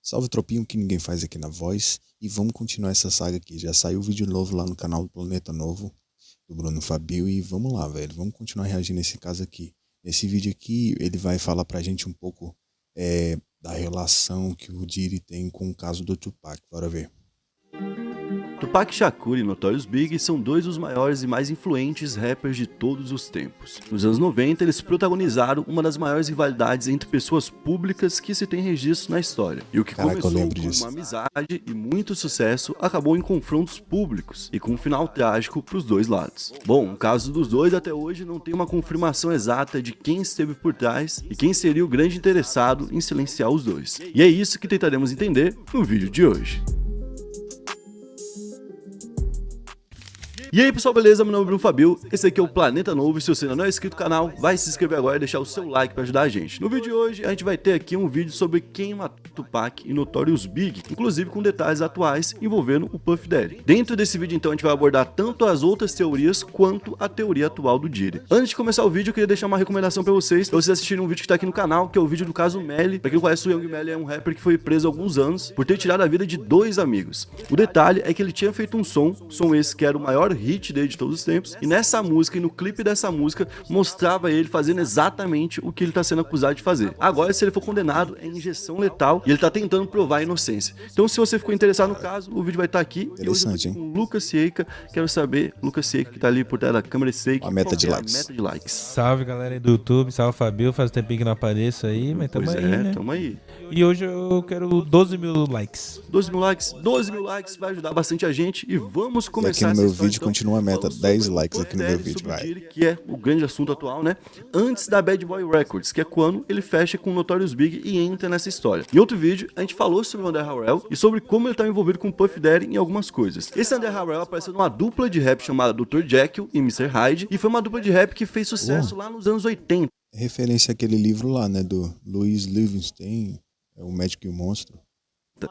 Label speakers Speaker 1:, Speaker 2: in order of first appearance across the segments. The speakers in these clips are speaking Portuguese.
Speaker 1: Salve tropinho, que ninguém faz aqui na voz. E vamos continuar essa saga aqui. Já saiu vídeo novo lá no canal do Planeta Novo, do Bruno Fabio. E vamos lá, velho. Vamos continuar reagindo nesse caso aqui. Nesse vídeo aqui, ele vai falar pra gente um pouco da relação que o Diddy tem com o caso do Tupac. Bora ver.
Speaker 2: Tupac Shakur e Notorious Big são dois dos maiores e mais influentes rappers de todos os tempos. Nos anos 90, eles protagonizaram uma das maiores rivalidades entre pessoas públicas que se tem registro na história. E o que começou com uma amizade e muito sucesso acabou em confrontos públicos e com um final trágico para os dois lados. Bom, o caso dos dois até hoje não tem uma confirmação exata de quem esteve por trás e quem seria o grande interessado em silenciar os dois. E é isso que tentaremos entender no vídeo de hoje. E aí pessoal, beleza? Meu nome é Bruno Fabio, esse aqui é o Planeta Novo, e se você ainda não é inscrito no canal, vai se inscrever agora e deixar o seu like para ajudar a gente. No vídeo de hoje, a gente vai ter aqui um vídeo sobre quem matou Tupac e Notorious Big, inclusive com detalhes atuais envolvendo o Puff Daddy. Dentro desse vídeo então a gente vai abordar tanto as outras teorias quanto a teoria atual do Diddy. Antes de começar o vídeo, eu queria deixar uma recomendação para vocês assistirem um vídeo que tá aqui no canal, que é o vídeo do caso Melly. Pra quem não conhece, o Young Melly é um rapper que foi preso há alguns anos por ter tirado a vida de dois amigos. O detalhe é que ele tinha feito um som esse que era o maior hit dele de todos os tempos, e nessa música e no clipe dessa música mostrava ele fazendo exatamente o que ele tá sendo acusado de fazer. Agora, se ele for condenado, é injeção letal e ele tá tentando provar a inocência. Então, se você ficou interessado no caso, o vídeo vai estar aqui. E hoje eu tô com o Lucas Sieika. Quero saber, Lucas Sieika, que tá ali por trás da câmera Sieika,
Speaker 1: a meta de likes.
Speaker 2: Meta de likes.
Speaker 3: Salve galera aí do YouTube, salve Fabio, faz tempinho que não apareço aí, mas tamo aí, né?
Speaker 2: Tamo aí.
Speaker 3: E hoje eu quero 12 mil likes.
Speaker 2: 12 mil likes? 12 mil likes vai ajudar bastante a gente e vamos começar.
Speaker 1: E aqui no meu vídeo continua a meta, 10 likes aqui no meu vídeo, vai.
Speaker 2: Diddy, que é o grande assunto atual, né? Antes da Bad Boy Records, que é quando ele fecha com o Notorious Big e entra nessa história. Em outro vídeo, a gente falou sobre o André Harrell e sobre como ele tá envolvido com o Puff Daddy em algumas coisas. Esse André Harrell apareceu numa dupla de rap chamada Dr. Jekyll e Mr. Hyde, e foi uma dupla de rap que fez sucesso lá nos anos 80.
Speaker 1: Referência àquele livro lá, né, do Louis Livingston, o Médico e o Monstro.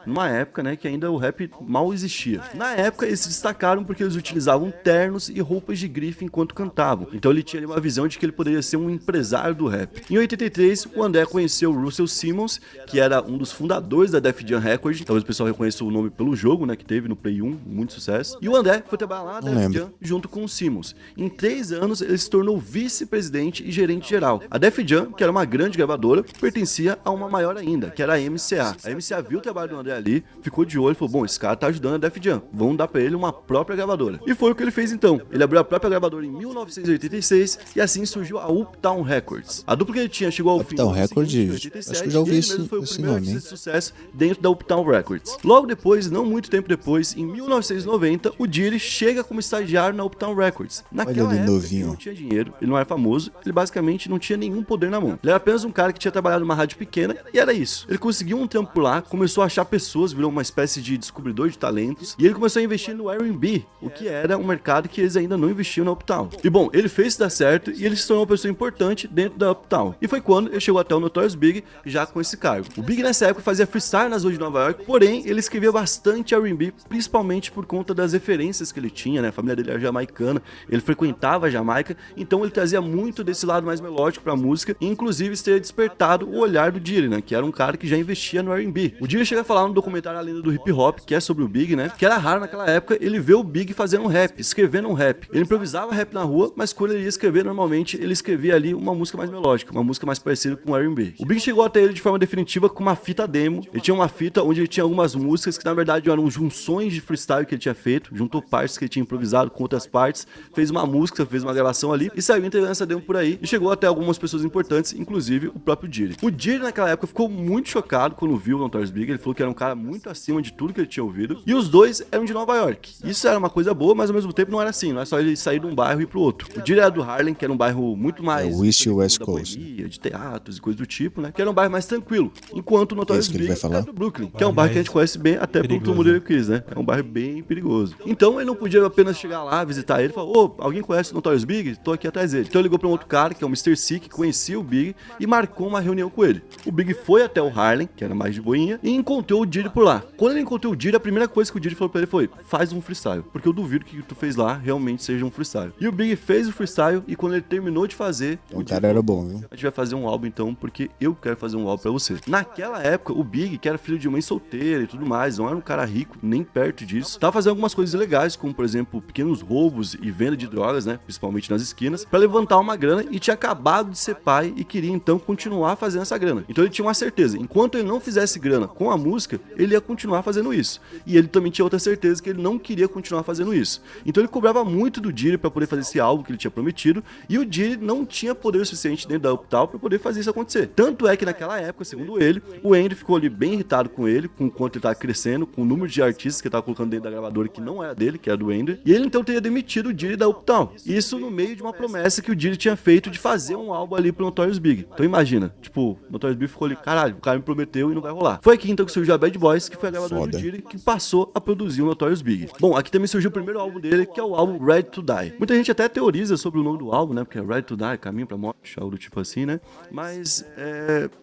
Speaker 2: Numa época, né, que ainda o rap mal existia. Na época, eles se destacaram porque eles utilizavam ternos e roupas de grife enquanto cantavam. Então ele tinha ali uma visão de que ele poderia ser um empresário do rap. Em 83, o André conheceu o Russell Simmons, que era um dos fundadores da Def Jam Records. Talvez o pessoal reconheça o nome pelo jogo, né, que teve no Play 1, muito sucesso. E o André foi trabalhar lá na Def Jam junto com o Simmons. Em 3 anos, ele se tornou vice-presidente e gerente geral. A Def Jam, que era uma grande gravadora, pertencia a uma maior ainda, que era a MCA. A MCA viu o trabalho do André ali, ficou de olho e falou, bom, esse cara tá ajudando a Def Jam, vamos dar pra ele uma própria gravadora. E foi o que ele fez então. Ele abriu a própria gravadora em 1986 e assim surgiu a Uptown Records. A dupla que ele tinha chegou ao fim
Speaker 1: de 1987, acho que eu já ouvi esse nome,
Speaker 2: de sucesso dentro da Uptown Records. Logo depois, não muito tempo depois, em 1990, o Diddy chega como estagiário na Uptown Records. Naquela época, ele não tinha dinheiro, ele não era famoso, ele basicamente não tinha nenhum poder na mão. Ele era apenas um cara que tinha trabalhado numa rádio pequena e era isso. Ele conseguiu um trampo por lá, começou a achar pessoas, virou uma espécie de descobridor de talentos, e ele começou a investir no R&B, o que era um mercado que eles ainda não investiam na Uptown. E bom, ele fez isso dar certo e ele se tornou uma pessoa importante dentro da Uptown. E foi quando ele chegou até o Notorious Big já com esse cargo. O Big nessa época fazia freestyle nas ruas de Nova York, porém ele escrevia bastante R&B, principalmente por conta das referências que ele tinha, né? A família dele era jamaicana, ele frequentava a Jamaica, então ele trazia muito desse lado mais melódico pra música, e inclusive isso teria despertado o olhar do Diddy, né? Que era um cara que já investia no R&B. O Diddy chega a falar no documentário A Lenda do Hip Hop, que é sobre o Big, né? Que era raro naquela época ele ver o Big fazendo um rap, escrevendo um rap. Ele improvisava rap na rua, mas quando ele ia escrever, normalmente ele escrevia ali uma música mais melódica, uma música mais parecida com o R&B. O Big chegou até ele de forma definitiva com uma fita demo. Ele tinha uma fita onde ele tinha algumas músicas que na verdade eram junções de freestyle que ele tinha feito, juntou partes que ele tinha improvisado com outras partes, fez uma música, fez uma gravação ali e saiu entregando essa demo por aí e chegou até algumas pessoas importantes, inclusive o próprio Diddy. O Diddy naquela época ficou muito chocado quando viu o Notorious Big. Ele falou que era um cara muito acima de tudo que ele tinha ouvido. E os dois eram de Nova York. Isso era uma coisa boa, mas ao mesmo tempo não era assim. Não é só ele sair de um bairro e ir pro outro. O Diddy era do Harlem, que era um bairro muito mais...
Speaker 1: East West Coast.
Speaker 2: De teatros e coisas do tipo, né? Que era um bairro mais tranquilo. Enquanto o Notorious Big era do Brooklyn, que é um bairro que a gente conhece bem, até pelo túmulo dele Chris, né? É um bairro bem perigoso. Então ele não podia apenas chegar lá, visitar ele e falar, ô, alguém conhece o Notorious Big? Tô aqui atrás dele. Então ele ligou pra um outro cara, que é o Mr. C, que conhecia o Big, e marcou uma reunião com ele. O Big foi até o Harlem, que era mais de boinha, e encontrou encontrou o Diddy por lá. Quando ele encontrou o Diddy, a primeira coisa que o Diddy falou pra ele foi: faz um freestyle, porque eu duvido que o que tu fez lá realmente seja um freestyle. E o Big fez o freestyle, e quando ele terminou de fazer,
Speaker 1: o cara era bom, viu?
Speaker 2: A gente vai fazer um álbum então, porque eu quero fazer um álbum pra você. Naquela época, o Big, que era filho de mãe solteira e tudo mais, não era um cara rico, nem perto disso, tava fazendo algumas coisas legais, como por exemplo, pequenos roubos e venda de drogas, né, principalmente nas esquinas, pra levantar uma grana, e tinha acabado de ser pai e queria então continuar fazendo essa grana. Então ele tinha uma certeza, enquanto ele não fizesse grana com a música, ele ia continuar fazendo isso. E ele também tinha outra certeza que ele não queria continuar fazendo isso. Então ele cobrava muito do Diddy pra poder fazer esse álbum que ele tinha prometido, e o Diddy não tinha poder suficiente dentro da Uptown pra poder fazer isso acontecer. Tanto é que naquela época, segundo ele, o Andy ficou ali bem irritado com ele, com o quanto ele tava crescendo, com o número de artistas que ele tava colocando dentro da gravadora que não era dele, que era do Andy, e ele então teria demitido o Diddy da Uptown. Isso no meio de uma promessa que o Diddy tinha feito de fazer um álbum ali pro Notorious Big. Então imagina, tipo, o Notorious Big ficou ali, caralho, o cara me prometeu e não vai rolar. Foi aqui então que surgiu a Bad Boys, que foi a gravadora do Diddy, que passou a produzir o Notorious Big. Bom, aqui também surgiu o primeiro álbum dele, que é o álbum Ready to Die. Muita gente até teoriza sobre o nome do álbum, né, porque é Ready to Die, Caminho pra Morte, algo do tipo assim, né, mas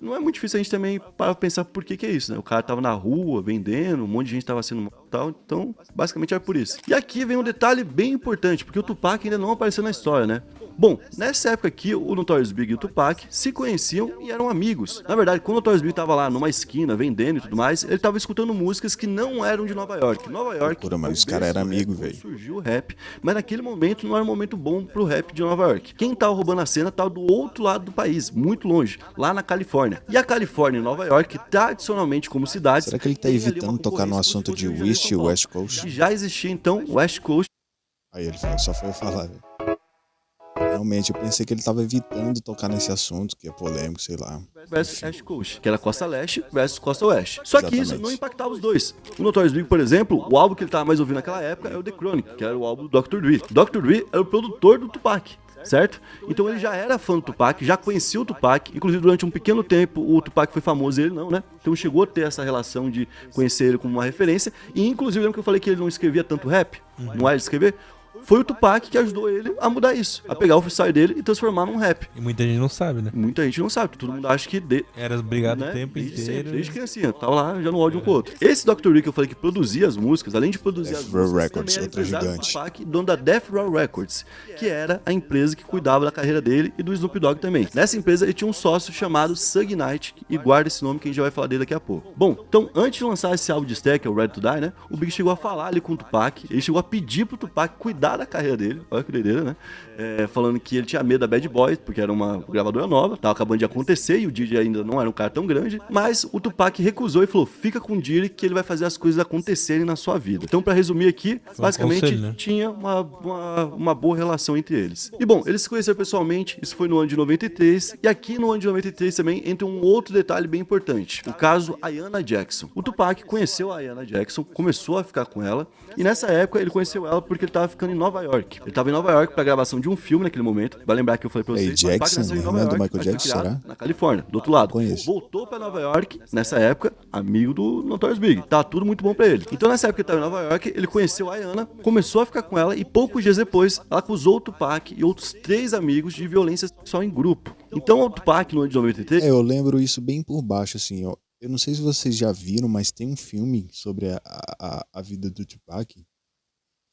Speaker 2: não é muito difícil a gente também para pensar por que é isso, né, o cara tava na rua vendendo, um monte de gente tava sendo mortal, então basicamente é por isso. E aqui vem um detalhe bem importante, porque o Tupac ainda não apareceu na história, né. Bom, nessa época aqui, o Notorious Big e o Tupac se conheciam e eram amigos. Na verdade, quando o Notorious Big tava lá numa esquina, vendendo e tudo mais, ele tava escutando músicas que não eram de Nova York. Nova York...
Speaker 1: Mas os caras eram amigos, velho.
Speaker 2: Surgiu o rap, mas naquele momento não era um momento bom pro rap de Nova York. Quem tava roubando a cena tava do outro lado do país, muito longe, lá na Califórnia. E a Califórnia e Nova York, tradicionalmente como cidades...
Speaker 1: Será que ele tá evitando tocar no assunto de East e West Coast?
Speaker 2: E já existia, então, West Coast.
Speaker 1: Aí ele falou, só foi eu falar, velho. Realmente, eu pensei que ele tava evitando tocar nesse assunto, que é polêmico, sei lá.
Speaker 2: Versus East Coast, que era Costa Leste versus Costa Oeste. Só que isso não impactava os dois. O Notorious Big, por exemplo, o álbum que ele tava mais ouvindo naquela época é o The Chronic, que era o álbum do Dr. Dre. Dr. Dre era o produtor do Tupac, certo? Então ele já era fã do Tupac, já conhecia o Tupac, inclusive durante um pequeno tempo o Tupac foi famoso e ele não, né? Então chegou a ter essa relação de conhecer ele como uma referência, e inclusive lembra que eu falei que ele não escrevia tanto rap? Não era de escrever? Foi o Tupac que ajudou ele a mudar isso, a pegar o freestyle dele e transformar num rap.
Speaker 3: E muita gente não sabe, né?
Speaker 2: Muita gente não sabe, todo mundo acha que...
Speaker 3: Era brigado, né, o tempo
Speaker 2: desde
Speaker 3: inteiro.
Speaker 2: Sempre, desde criancinha, tava lá já no ódio um com o outro. Esse Dr. Dre que eu falei que produzia as músicas, além de produzir as músicas,
Speaker 1: Records,
Speaker 2: também era
Speaker 1: outra
Speaker 2: empresário do
Speaker 1: gigante.
Speaker 2: Tupac, dono da Death Row Records, que era a empresa que cuidava da carreira dele e do Snoop Dogg também. Nessa empresa ele tinha um sócio chamado Suge Knight, e guarda esse nome que a gente já vai falar dele daqui a pouco. Bom, então antes de lançar esse álbum de estreia, que é o Ready to Die, né, o Big chegou a falar ali com o Tupac, ele chegou a pedir pro Tupac cuidar da carreira dele, olha que doideira, né? Falando que ele tinha medo da Bad Boys, porque era uma gravadora nova, tava acabando de acontecer e o Diddy ainda não era um cara tão grande, mas o Tupac recusou e falou, fica com o Diddy que ele vai fazer as coisas acontecerem na sua vida. Então, pra resumir aqui, basicamente
Speaker 3: conselho, né?
Speaker 2: tinha uma boa relação entre eles. E bom, eles se conheceram pessoalmente, isso foi no ano de 93, e aqui no ano de 93 também entra um outro detalhe bem importante, o caso Ayanna Jackson. O Tupac conheceu a Ayanna Jackson, começou a ficar com ela, e nessa época ele conheceu ela porque ele tava ficando em Nova York. Ele tava em Nova York pra gravação de um filme naquele momento. Vai lembrar que eu falei pra vocês.
Speaker 1: Jackson,
Speaker 2: em Nova
Speaker 1: do
Speaker 2: York,
Speaker 1: Michael Jackson, será?
Speaker 2: Na Califórnia, do outro lado.
Speaker 1: Conheço.
Speaker 2: Voltou pra Nova York, nessa época, amigo do Notorious Big. Tá tudo muito bom pra ele. Então nessa época que ele tava em Nova York, ele conheceu a Ayanna, começou a ficar com ela e poucos dias depois, ela acusou o Tupac e outros 3 amigos de violência sexual em grupo. Então o Tupac, no ano de 93...
Speaker 1: eu lembro isso bem por baixo, assim, ó. Eu não sei se vocês já viram, mas tem um filme sobre a vida do Tupac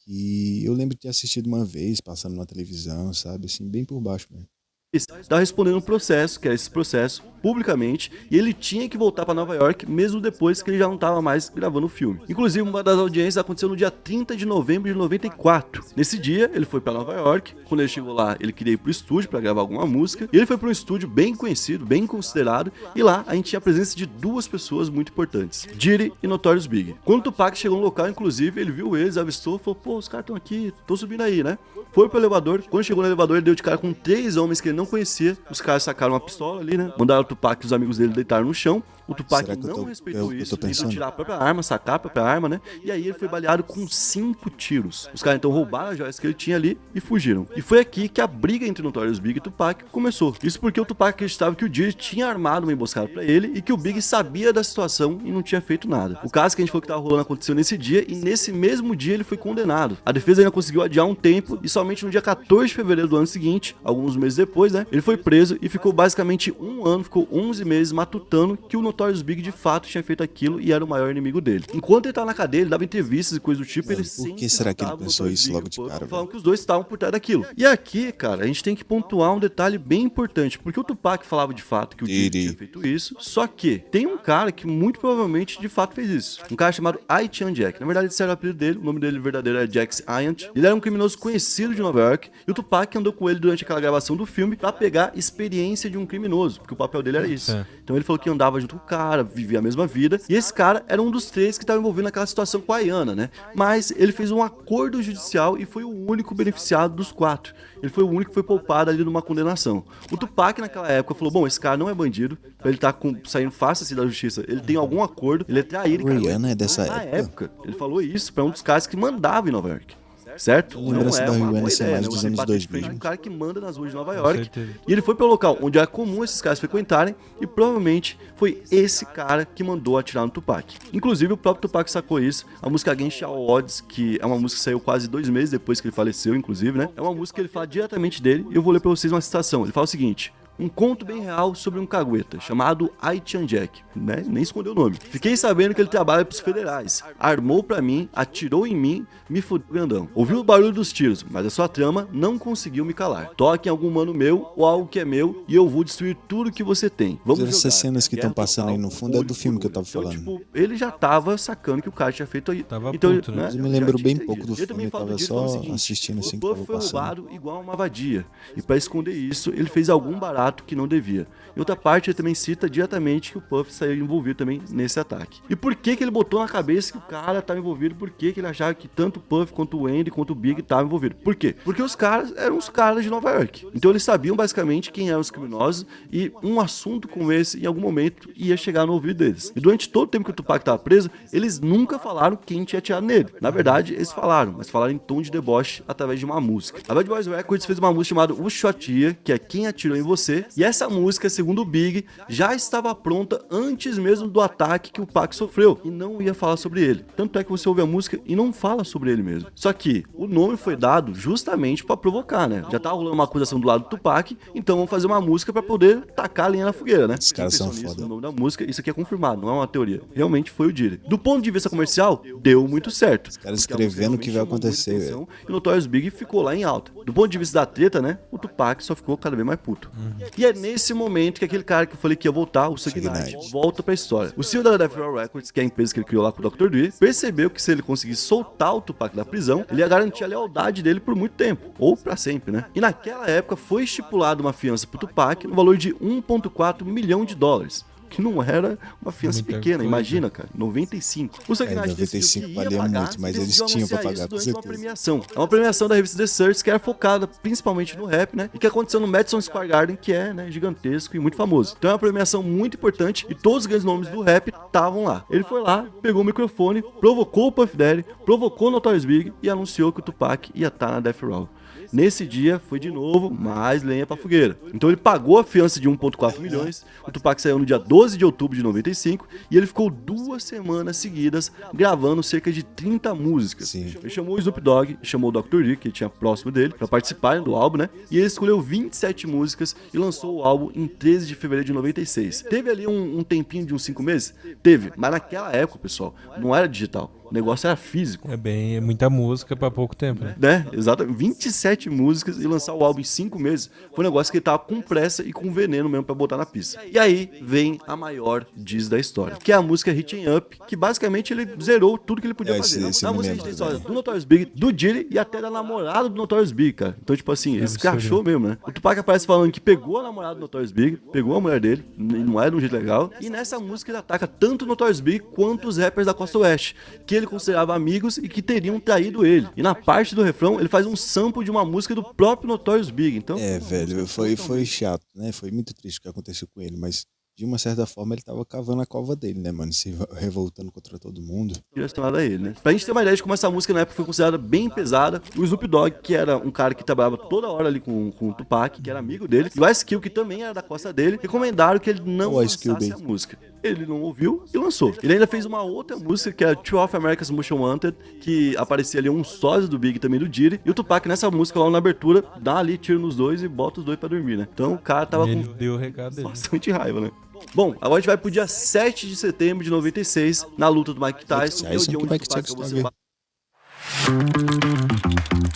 Speaker 1: que eu lembro de ter assistido uma vez, passando na televisão, sabe? Assim, bem por baixo mesmo.
Speaker 2: Estava respondendo um processo, que era esse processo, publicamente, e ele tinha que voltar para Nova York, mesmo depois que ele já não estava mais gravando o filme. Inclusive, uma das audiências aconteceu no dia 30 de novembro de 94. Nesse dia, ele foi para Nova York. Quando ele chegou lá, ele queria ir pro estúdio para gravar alguma música, e ele foi para um estúdio bem conhecido, bem considerado, e lá a gente tinha a presença de 2 pessoas muito importantes, Diddy e Notorious Big. Quando o Tupac chegou no local, inclusive, ele viu eles, avistou, falou, pô, os caras estão aqui, tô subindo aí, né? Foi pro elevador, quando chegou no elevador, ele deu de cara com 3 homens que ele não conhecia. Os caras sacaram uma pistola ali, né? Mandaram o Tupac e os amigos dele deitaram no chão. O Tupac não respeitou isso, tentou tirar a própria arma, sacar a própria arma, né? E aí ele foi baleado com 5 tiros. Os caras então roubaram as joias que ele tinha ali e fugiram. E foi aqui que a briga entre Notorious Big e Tupac começou. Isso porque o Tupac acreditava que o Diddy tinha armado uma emboscada pra ele e que o Big sabia da situação e não tinha feito nada. O caso que a gente falou que tava rolando aconteceu nesse dia e nesse mesmo dia ele foi condenado. A defesa ainda conseguiu adiar um tempo e somente no dia 14 de fevereiro do ano seguinte, alguns meses depois, depois, né, ele foi preso e ficou basicamente um ano, ficou 11 meses matutando que o Notorious Big de fato tinha feito aquilo e era o maior inimigo dele. Enquanto ele tava na cadeia, ele dava entrevistas e coisas do tipo, ele sempre
Speaker 1: por que será que ele pensou isso logo de cara,
Speaker 2: falando que os dois estavam por trás daquilo. E aqui, cara, a gente tem que pontuar um detalhe bem importante, porque o Tupac falava de fato que o Diddy tinha feito isso, só que tem um cara que muito provavelmente de fato fez isso. Um cara chamado I-Chan Jack. Na verdade, esse era o apelido dele, o nome dele verdadeiro é Jax Iant. Ele era um criminoso conhecido de Nova York e o Tupac andou com ele durante aquela gravação do filme pra pegar experiência de um criminoso, porque o papel dele era isso. Então ele falou que andava junto com o cara, vivia a mesma vida, e esse cara era um dos três que estava envolvido naquela situação com a Iana, né? Mas ele fez um acordo judicial e foi o único beneficiado dos 4. Ele foi o único que foi poupado ali numa condenação. O Tupac naquela época falou, bom, esse cara não é bandido, ele tá saindo fácil assim da justiça, ele tem algum acordo, ele é traído.
Speaker 1: A Rihanna é dessa
Speaker 2: época. Ele falou isso pra um dos caras que mandava em Nova York. Certo?
Speaker 1: Lembrança da Rihanna ser mais dos anos 2000.
Speaker 2: Um cara que manda nas ruas de Nova York. E ele foi para o local onde é comum esses caras frequentarem e provavelmente foi esse cara que mandou atirar no Tupac. Inclusive o próprio Tupac sacou isso. A música Against All Odds, que é uma música que saiu quase 2 meses depois que ele faleceu, inclusive, né? É uma música que ele fala diretamente dele e eu vou ler para vocês uma citação. Ele fala o seguinte: um conto bem real sobre um cagueta, chamado I-Chan Jack, né? Nem escondeu o nome. Fiquei sabendo que ele trabalha pros federais. Armou pra mim, atirou em mim, me fudeu grandão. Ouviu o barulho dos tiros, mas a sua trama não conseguiu me calar. Toque em algum mano meu, ou algo que é meu, e eu vou destruir tudo que você tem. Vamos jogar.
Speaker 1: Essas cenas que estão passando aí no fundo é do filme que eu tava falando.
Speaker 2: Então, tipo, ele já tava sacando que o cara tinha feito aí.
Speaker 3: Tava
Speaker 2: então,
Speaker 3: puto, né?
Speaker 1: Eu me lembro bem pouco do filme, eu tava só assistindo assim que tava
Speaker 2: passando. O Puff foi roubado igual uma vadia. E pra esconder isso, ele fez algum barato que não devia. Em outra parte, ele também cita diretamente que o Puff saiu envolvido também nesse ataque. E por que ele botou na cabeça que o cara estava envolvido? Por que ele achava que tanto o Puff quanto o Andy quanto o Big estavam envolvidos? Por quê? Porque os caras eram os caras de Nova York. Então eles sabiam basicamente quem eram os criminosos e um assunto como esse, em algum momento, ia chegar no ouvido deles. E durante todo o tempo que o Tupac estava preso, eles nunca falaram quem tinha atirado nele. Na verdade, eles falaram, mas falaram em tom de deboche através de uma música. A Bad Boys Records fez uma música chamada O Shotia, que é Quem Atirou em Você, e essa música, segundo o Big, já estava pronta antes mesmo do ataque que o Pac sofreu e não ia falar sobre ele. Tanto é que você ouve a música e não fala sobre ele mesmo. Só que o nome foi dado justamente para provocar, né? Já tava rolando uma acusação do lado do Tupac, então vamos fazer uma música para poder tacar a lenha na fogueira, né?
Speaker 1: Os caras são foda.
Speaker 2: O nome da música, isso aqui é confirmado, não é uma teoria. Realmente foi o Diddy. Do ponto de vista comercial, deu muito certo.
Speaker 1: Os caras escrevendo o que vai acontecer, velho.
Speaker 2: E o Notorious Big ficou lá em alta. Do ponto de vista da treta, né? O Tupac só ficou cada vez mais puto. E é nesse momento que aquele cara que eu falei que ia voltar, o Suge Knight, volta pra história. O CEO da Death Row Records, que é a empresa que ele criou lá com o Dr. Dre, percebeu que se ele conseguisse soltar o Tupac da prisão, ele ia garantir a lealdade dele por muito tempo, ou pra sempre, né? E naquela época foi estipulada uma fiança pro Tupac no valor de 1,4 milhão de dólares. Que não era uma fiança pequena, imagina, cara, 95. O Suge Knight
Speaker 1: 95 valia muito, mas eles tinham pra pagar, com certeza.
Speaker 2: Uma premiação. É uma premiação da revista The Search que era focada principalmente no rap, né? E que aconteceu no Madison Square Garden, que é, né, gigantesco e muito famoso. Então é uma premiação muito importante e todos os grandes nomes do rap estavam lá. Ele foi lá, pegou o microfone, provocou o Puff Daddy, provocou o Notorious Big e anunciou que o Tupac ia estar na Death Row. Nesse dia, foi de novo mais lenha pra fogueira. Então ele pagou a fiança de 1,4 milhões, o Tupac saiu no dia 12 de outubro de 95 e ele ficou 2 semanas seguidas gravando cerca de 30 músicas.
Speaker 1: Sim.
Speaker 2: Ele chamou o Snoop Dogg, chamou o Dr. Dre, que ele tinha próximo dele, pra participarem do álbum, né? E ele escolheu 27 músicas e lançou o álbum em 13 de fevereiro de 96. Teve ali um tempinho de uns 5 meses? Teve, mas naquela época, pessoal, não era digital. O negócio era físico.
Speaker 3: É muita música pra pouco tempo, né?
Speaker 2: Exato. 27 músicas e lançar o álbum em 5 meses foi um negócio que ele tava com pressa e com veneno mesmo pra botar na pista. E aí vem a maior diz da história, que é a música Hitting Up, que basicamente ele zerou tudo que ele podia fazer. A música tem história do Notorious Big, do Diddy e até da namorada do Notorious Big, cara. Então, tipo assim, ele escrachou mesmo, né? O Tupac aparece falando que pegou a namorada do Notorious Big, pegou a mulher dele, não era de um jeito legal, e nessa música ele ataca tanto o Notorious Big quanto os rappers da Costa Oeste, que ele considerava amigos e que teriam traído ele. E na parte do refrão, ele faz um sample de uma música do próprio Notorious Big. Então,
Speaker 1: velho, foi chato, né? Foi muito triste o que aconteceu com ele, mas de uma certa forma, ele tava cavando a cova dele, né, mano? Se revoltando contra todo mundo.
Speaker 2: Direcionado a ele, né? Pra gente ter uma ideia de como essa música na época foi considerada bem pesada, o Snoop Dogg, que era um cara que trabalhava toda hora ali com o Tupac, que era amigo dele, e o Ice Cube, que também era da costa dele, recomendaram que ele não lançasse a música. Ele não ouviu e lançou. Ele ainda fez uma outra música, que é Two of America's Most Wanted, que aparecia ali um sósia do Big também do Diddy, e o Tupac nessa música lá na abertura, dá ali tiro nos dois e bota os dois pra dormir, né? Então o cara tava
Speaker 3: ele deu o recado dele.
Speaker 2: Bastante raiva, né? Bom, agora a gente vai pro dia 7 de setembro de 96, na luta do Mike Tyson.
Speaker 1: É o dia onde o Tupac você...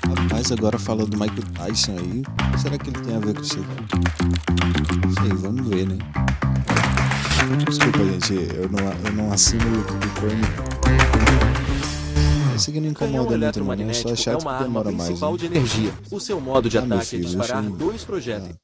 Speaker 1: Rapaz, agora falando do Mike Tyson aí, o que será que ele tem a ver com isso aí? Não sei, vamos ver, né? Desculpa, gente, eu não assino o Corne. Isso aqui não incomoda muito, mano. É só chato que demora mais.
Speaker 4: De energia. O seu modo de ataque é disparar 2 projéteis.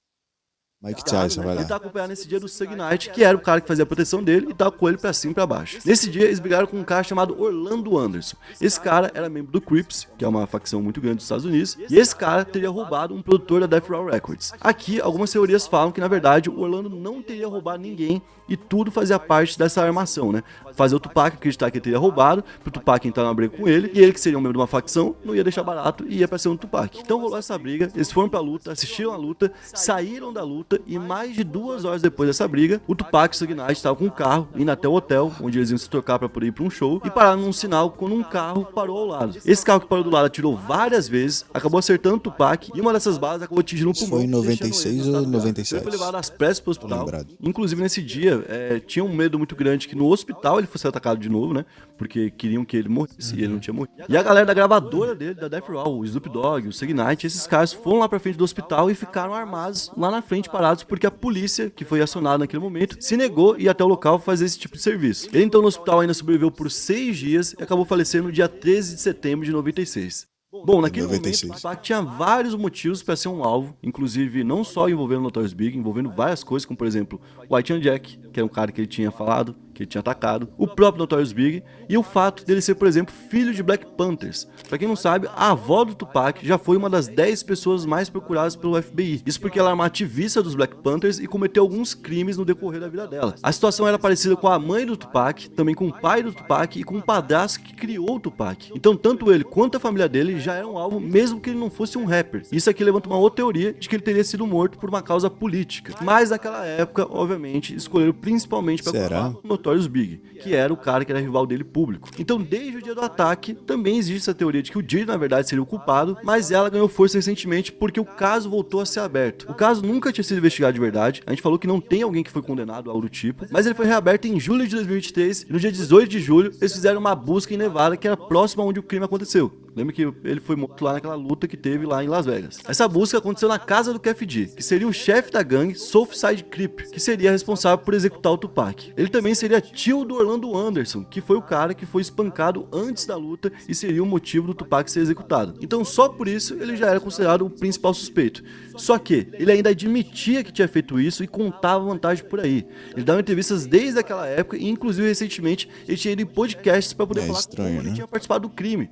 Speaker 1: Mike Tyson, vai lá.
Speaker 2: Ele tá acompanhando nesse dia do Suge Knight, que era o cara que fazia a proteção dele, e tá com ele pra cima e pra baixo. Nesse dia, eles brigaram com um cara chamado Orlando Anderson. Esse cara era membro do Crips, que é uma facção muito grande dos Estados Unidos, e esse cara teria roubado um produtor da Death Row Records. Aqui, algumas teorias falam que, na verdade, o Orlando não teria roubado ninguém, e tudo fazia parte dessa armação, né? Fazer o Tupac acreditar que ele teria roubado, pro Tupac entrar na briga com ele, e ele, que seria um membro de uma facção, não ia deixar barato e ia pra cima do Tupac. Então rolou essa briga, eles foram pra luta, assistiram a luta, saíram da luta, e mais de 2 horas depois dessa briga, o Tupac e o Suge Knight estavam com um carro indo até o hotel, onde eles iam se trocar pra poder ir pra um show, e pararam num sinal quando um carro parou ao lado. Esse carro que parou do lado atirou várias vezes, acabou acertando o Tupac, e uma dessas balas acabou atingindo o pulmão.
Speaker 1: Foi em 96 ou 97?
Speaker 2: Ele foi levado às pressas pro hospital. Inclusive, nesse dia, tinha um medo muito grande que no hospital ele fosse atacado de novo, né? Porque queriam que ele morresse e ele não tinha morrido. E a galera da gravadora dele, da Death Row, o Snoop Dogg, o Suge Knight, esses caras foram lá pra frente do hospital e ficaram armados lá na frente, parados, porque a polícia, que foi acionada naquele momento, se negou a ir até o local fazer esse tipo de serviço. Ele então no hospital ainda sobreviveu por 6 dias e acabou falecendo no dia 13 de setembro de 96. Bom, naquele momento, o Tupac tinha vários motivos para ser um alvo, inclusive não só envolvendo o Notorious Big, envolvendo várias coisas, como por exemplo, o White and Jack, que era um cara que ele tinha falado, que ele tinha atacado, o próprio Notorious Big, e o fato dele ser, por exemplo, filho de Black Panthers. Pra quem não sabe, a avó do Tupac já foi uma das 10 pessoas mais procuradas pelo FBI. Isso porque ela era uma ativista dos Black Panthers e cometeu alguns crimes no decorrer da vida dela. A situação era parecida com a mãe do Tupac, também com o pai do Tupac e com o padrasto que criou o Tupac. Então, tanto ele quanto a família dele já eram alvo, mesmo que ele não fosse um rapper. Isso aqui levanta uma outra teoria de que ele teria sido morto por uma causa política. Mas naquela época, obviamente, escolheram principalmente para culpar o Notorious Big, que era o cara que era rival dele público. Então, desde o dia do ataque, também existe essa teoria de que o Diddy, na verdade, seria o culpado, mas ela ganhou força recentemente porque o caso voltou a ser aberto. O caso nunca tinha sido investigado de verdade, a gente falou que não tem alguém que foi condenado a algo do tipo, mas ele foi reaberto em julho de 2023 e no dia 18 de julho eles fizeram uma busca em Nevada que era próxima onde o crime aconteceu. Lembra que ele foi morto lá naquela luta que teve lá em Las Vegas. Essa busca aconteceu na casa do KFD, que seria o chefe da gangue Southside Crip, que seria responsável por executar o Tupac. Ele também seria tio do Orlando Anderson, que foi o cara que foi espancado antes da luta e seria o motivo do Tupac ser executado. Então só por isso ele já era considerado o principal suspeito. Só que ele ainda admitia que tinha feito isso e contava vantagem por aí. Ele dava entrevistas desde aquela época e inclusive recentemente ele tinha ido em podcasts para poder falar como ele tinha participado do crime.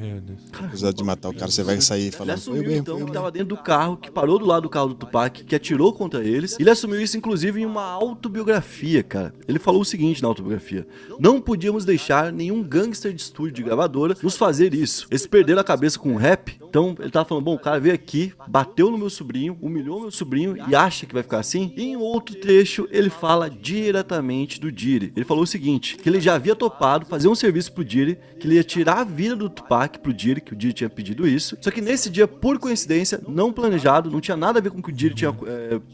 Speaker 3: Meu Deus.
Speaker 1: Apesar de matar o cara, você vai sair falando.
Speaker 2: Ele assumiu então que tava dentro do carro, que parou do lado do carro do Tupac, que atirou contra eles. Ele assumiu isso inclusive em uma autobiografia, cara. Ele falou o seguinte na autobiografia: não podíamos deixar nenhum gangster de estúdio de gravadora nos fazer isso. Eles perderam a cabeça com o rap. Então ele tava falando, bom, o cara veio aqui, bateu no meu sobrinho, humilhou meu sobrinho e acha que vai ficar assim? E em outro trecho ele fala diretamente do Diddy. Ele falou o seguinte, que ele já havia topado fazer um serviço pro Diddy, que ele ia tirar a vida do Tupac pro Diddy, que o Diddy tinha pedido isso. Só que nesse dia, por coincidência, não planejado, não tinha nada a ver com o que o Diddy tinha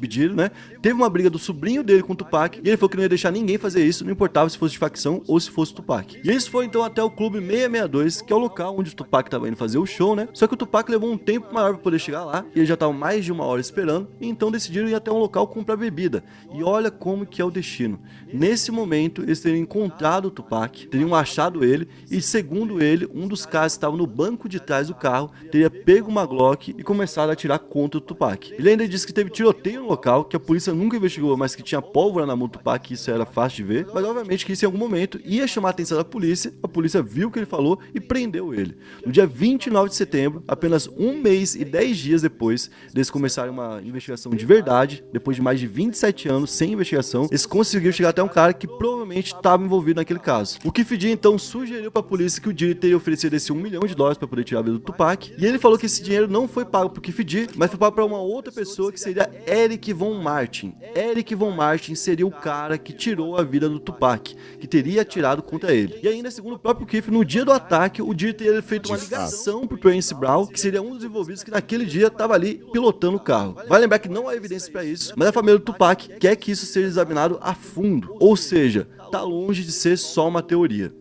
Speaker 2: pedido, né? Teve uma briga do sobrinho dele com o Tupac e ele falou que não ia deixar ninguém fazer isso, não importava se fosse de facção ou se fosse o Tupac. E eles foram então até o Clube 662, que é o local onde o Tupac tava indo fazer o show, né? Só que o Tupac levou um tempo maior pra poder chegar lá e eles já estavam mais de 1 hora esperando, e então decidiram ir até um local comprar bebida. E olha como que é o destino. Nesse momento, eles teriam encontrado o Tupac, teriam achado ele e, segundo ele, um dos caras que estava no banco de trás do carro teria pego uma Glock e começado a atirar contra o Tupac. Ele ainda disse que teve tiroteio no local, que a polícia nunca investigou, mas que tinha pólvora na mão do Tupac, que isso era fácil de ver, mas obviamente que isso em algum momento ia chamar a atenção da polícia. A polícia viu o que ele falou e prendeu ele. No dia 29 de setembro, apenas 1 mês e 10 dias depois deles começarem uma investigação de verdade, depois de mais de 27 anos sem investigação, eles conseguiram chegar até um cara que provavelmente estava envolvido naquele caso. O Keffe D então sugeriu para a polícia que o Diddy teria oferecido esse $1 milhão para poder tirar a vida do Tupac, e ele falou que esse dinheiro não foi pago pro Keffe D, mas foi pago para uma outra pessoa que seria Eric Von Martin. Eric Von Martin seria o cara que tirou a vida do Tupac, que teria atirado contra ele. E ainda, segundo o próprio Keffe, no dia do ataque, o Diddy teria feito uma ligação pro Prince Brown, que seria um dos envolvidos que naquele dia estava ali pilotando o carro. Vai lembrar que não há evidências para isso, mas a família do Tupac quer que isso seja examinado a fundo, ou seja, tá longe de ser só uma teoria.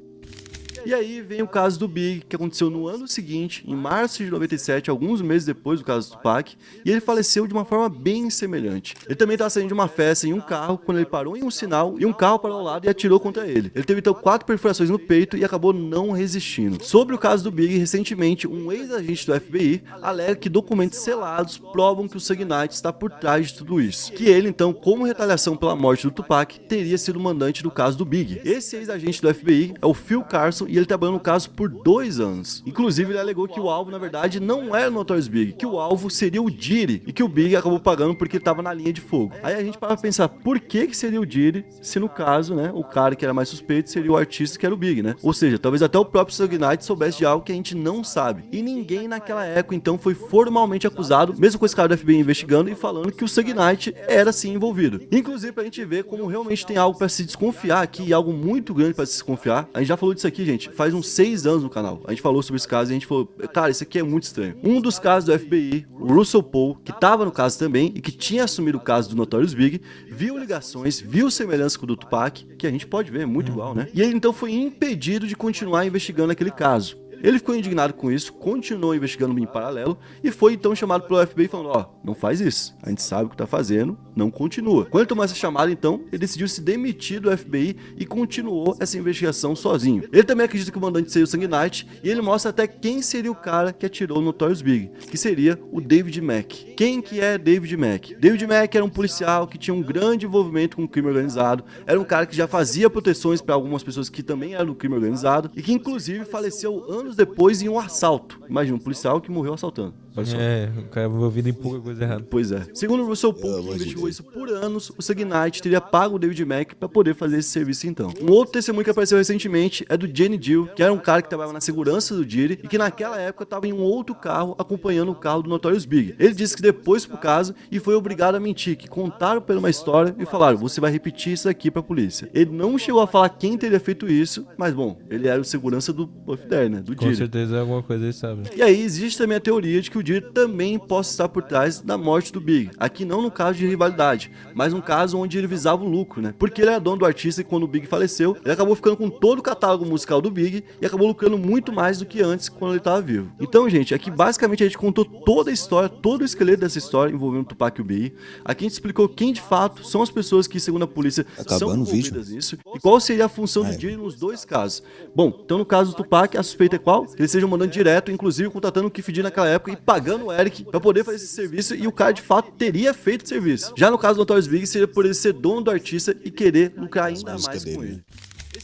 Speaker 2: E aí vem o caso do Big, que aconteceu no ano seguinte, em março de 97, alguns meses depois do caso do Tupac, e ele faleceu de uma forma bem semelhante. Ele também estava saindo de uma festa em um carro, quando ele parou em um sinal, e um carro parou ao lado e atirou contra ele. Ele teve então 4 perfurações no peito e acabou não resistindo. Sobre o caso do Big, recentemente, um ex-agente do FBI alega que documentos selados provam que o Suge Knight está por trás de tudo isso. Que ele, então, como retaliação pela morte do Tupac, teria sido o mandante do caso do Big. Esse ex-agente do FBI é o Phil Carson, e ele trabalhou no caso por 2 anos. Inclusive, ele alegou que o alvo, na verdade, não era o Notorious Big, que o alvo seria o Diddy, e que o Big acabou pagando porque estava na linha de fogo. Aí a gente para pensar, por que seria o Diddy, se no caso, né, o cara que era mais suspeito seria o artista que era o Big, né? Ou seja, talvez até o próprio Suge Knight soubesse de algo que a gente não sabe. E ninguém naquela época, então, foi formalmente acusado, mesmo com esse cara do FBI investigando e falando que o Suge Knight era, sim, envolvido. Inclusive, pra gente ver como realmente tem algo pra se desconfiar aqui, e algo muito grande pra se desconfiar. A gente já falou disso aqui, gente, faz uns 6 anos no canal. A gente falou sobre esse caso e a gente falou, cara, isso aqui é muito estranho. Um dos casos do FBI, o Russell Poe, que tava no caso também e que tinha assumido o caso do Notorious Big, viu ligações, viu semelhança com o do Tupac, que a gente pode ver, é muito igual, né? E ele então foi impedido de continuar investigando aquele caso. Ele ficou indignado com isso, continuou investigando em paralelo e foi então chamado pelo FBI falando, ó, não faz isso, a gente sabe o que tá fazendo, não continua. Quando ele tomou essa chamada então, ele decidiu se demitir do FBI e continuou essa investigação sozinho. Ele também acredita que o mandante seria o Suge Knight e ele mostra até quem seria o cara que atirou no Notorious Big, que seria o David Mack. Quem que é David Mack? David Mack era um policial que tinha um grande envolvimento com o crime organizado, era um cara que já fazia proteções para algumas pessoas que também eram do crime organizado e que inclusive faleceu anos depois em um assalto. Imagina, um policial que morreu assaltando.
Speaker 3: O cara envolvido em pouca coisa errada.
Speaker 2: Pois é. Segundo o Russell Poe, que investigou isso por anos, o Suge Knight teria pago o David Mack para poder fazer esse serviço então. Um outro testemunho que apareceu recentemente é do Jenny Dill, que era um cara que trabalhava na segurança do Diddy e que naquela época estava em um outro carro acompanhando o carro do Notorious Big. Ele disse que depois pro caso e foi obrigado a mentir, que contaram pra ele uma história e falaram, você vai repetir isso aqui pra polícia. Ele não chegou a falar quem teria feito isso, mas bom, ele era o segurança do Puff Daddy, né? Do Diddy.
Speaker 3: Com certeza alguma coisa ele sabe.
Speaker 2: E aí existe também a teoria de que o Diddy também possa estar por trás da morte do Big. Aqui não no caso de rivalidade, mas num caso onde ele visava o lucro, né? Porque ele era dono do artista e quando o Big faleceu, ele acabou ficando com todo o catálogo musical do Big e acabou lucrando muito mais do que antes quando ele estava vivo. Então, gente, aqui basicamente a gente contou toda a história, todo o esqueleto dessa história envolvendo o Tupac e o Big. Aqui a gente explicou quem de fato são as pessoas que, segundo a polícia, são envolvidas nisso e qual seria a função do Diddy nos dois casos. Bom, então no caso do Tupac, a suspeita é qual? Que ele seja um mandante direto, inclusive contratando o Keffe D naquela época e pagando o Eric pra poder fazer esse serviço e o cara de fato teria feito o serviço. Já no caso do Notorious Big, seria por ele ser dono do artista e querer lucrar ainda mais com ele.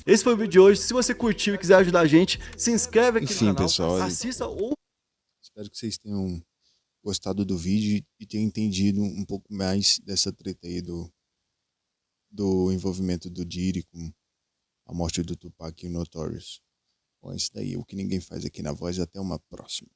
Speaker 2: Esse foi o vídeo de hoje. Se você curtiu e quiser ajudar a gente, se inscreve aqui no canal,
Speaker 1: pessoal,
Speaker 2: assista ou...
Speaker 1: Espero que vocês tenham gostado do vídeo e tenham entendido um pouco mais dessa treta aí do envolvimento do Diddy com a morte do Tupac e o Notorious. Bom, isso daí é o que ninguém faz aqui na Voz. Até uma próxima.